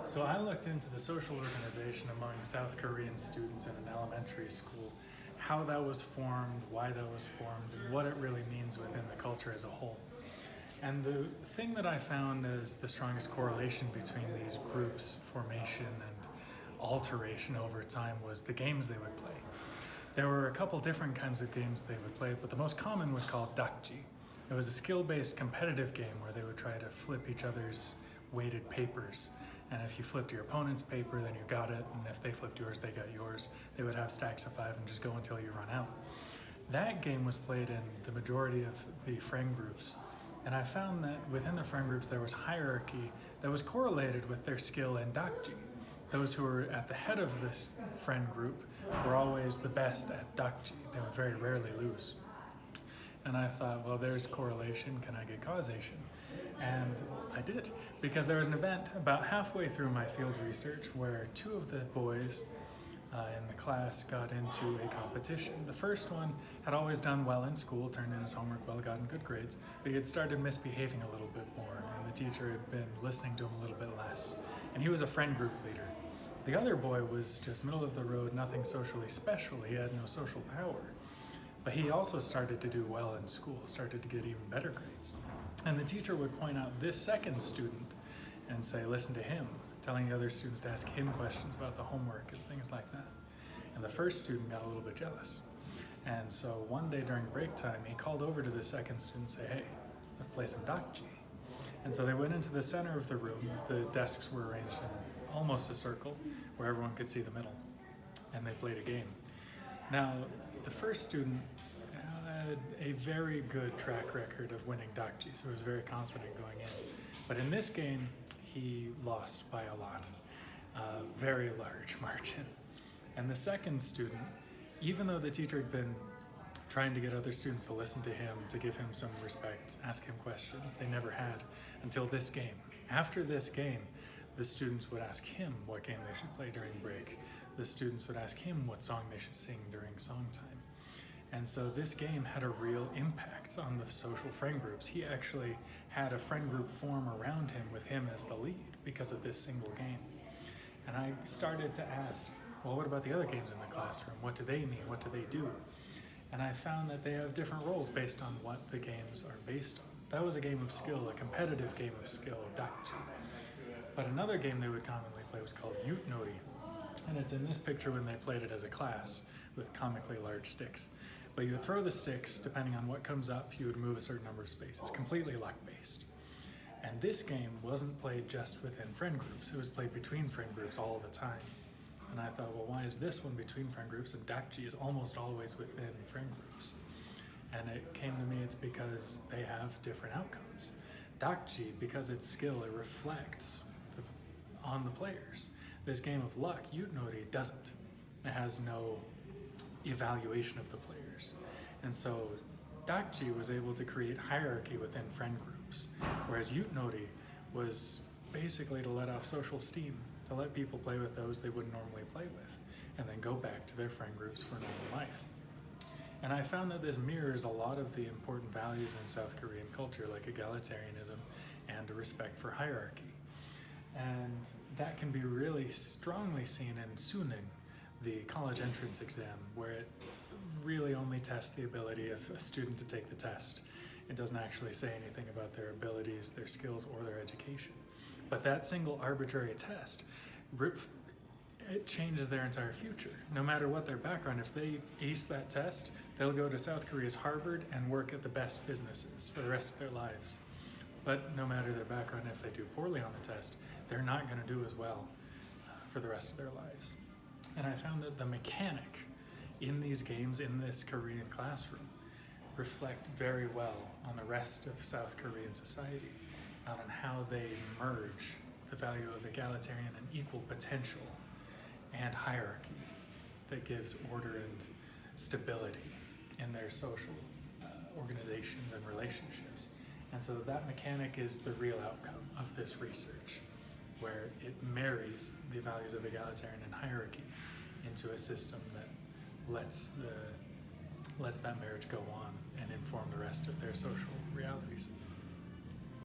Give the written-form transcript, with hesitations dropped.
So I looked into the social organization among South Korean students in an elementary school, how that was formed, why that was formed, and what it really means within the culture as a whole. And the thing that I found as the strongest correlation between these groups' formation and alteration over time was the games they would play. There were a couple different kinds of games they would play, but the most common was called dakji. It was a skill-based competitive game where they would try to flip each other's weighted papers. And if you flipped your opponent's paper, then you got it, and if they flipped yours, they got yours. They would have stacks of 5 and just go until you run out. That game was played in the majority of the friend groups, and I found that within the friend groups there was hierarchy that was correlated with their skill in dakji. Those who were at the head of this friend group were always the best at dakji. They would very rarely lose. And I thought, well, there's correlation, can I get causation? And I did, because there was an event about halfway through my field research where 2 of the boys in the class got into a competition. The first one had always done well in school, turned in his homework well, gotten good grades, but he had started misbehaving a little bit more, and the teacher had been listening to him a little bit less. And he was a friend group leader. The other boy was just middle of the road, nothing socially special. He had no social power. But he also started to do well in school, started to get even better grades. And the teacher would point out this second student and say, listen to him, telling the other students to ask him questions about the homework and things like that. And the first student got a little bit jealous. And so one day during break time, he called over to the second student and said, hey, let's play some dakji. And so they went into the center of the room. The desks were arranged in almost a circle where everyone could see the middle. And they played a game. Now, the first student had a very good track record of winning dakji, so he was very confident going in. But in this game, he lost by a lot, a very large margin. And the second student, even though the teacher had been trying to get other students to listen to him, to give him some respect, ask him questions, they never had until this game. After this game, the students would ask him what game they should play during break. The students would ask him what song they should sing during song time. And so this game had a real impact on the social friend groups. He actually had a friend group form around him with him as the lead because of this single game. And I started to ask, well, what about the other games in the classroom? What do they mean? What do they do? And I found that they have different roles based on what the games are based on. That was a game of skill, a competitive game of skill, dakji. But another game they would commonly play was called Yutnori. And it's in this picture when they played it as a class with comically large sticks. But you would throw the sticks, depending on what comes up, you would move a certain number of spaces, completely luck-based. And this game wasn't played just within friend groups, it was played between friend groups all the time. And I thought, well, why is this one between friend groups and dakji is almost always within friend groups? And it came to me, it's because they have different outcomes. Dakji, because it's skill, it reflects on the players. This game of luck, Yutnori, doesn't. It has no evaluation of the players. And so dakji was able to create hierarchy within friend groups, whereas Yutnori was basically to let off social steam, to let people play with those they wouldn't normally play with, and then go back to their friend groups for normal life. And I found that this mirrors a lot of the important values in South Korean culture, like egalitarianism and a respect for hierarchy. And that can be really strongly seen in Suning, the college entrance exam, where it really only tests the ability of a student to take the test. It doesn't actually say anything about their abilities, their skills, or their education. But that single arbitrary test, it changes their entire future. No matter what their background, if they ace that test, they'll go to South Korea's Harvard and work at the best businesses for the rest of their lives. But no matter their background, if they do poorly on the test, they're not going to do as well for the rest of their lives. And I found that the mechanic in these games in this Korean classroom reflect very well on the rest of South Korean society, on how they merge the value of egalitarian and equal potential and hierarchy that gives order and stability in their social organizations and relationships. And so that mechanic is the real outcome of this research, where it marries the values of egalitarian and hierarchy into a system that lets that marriage go on and inform the rest of their social realities.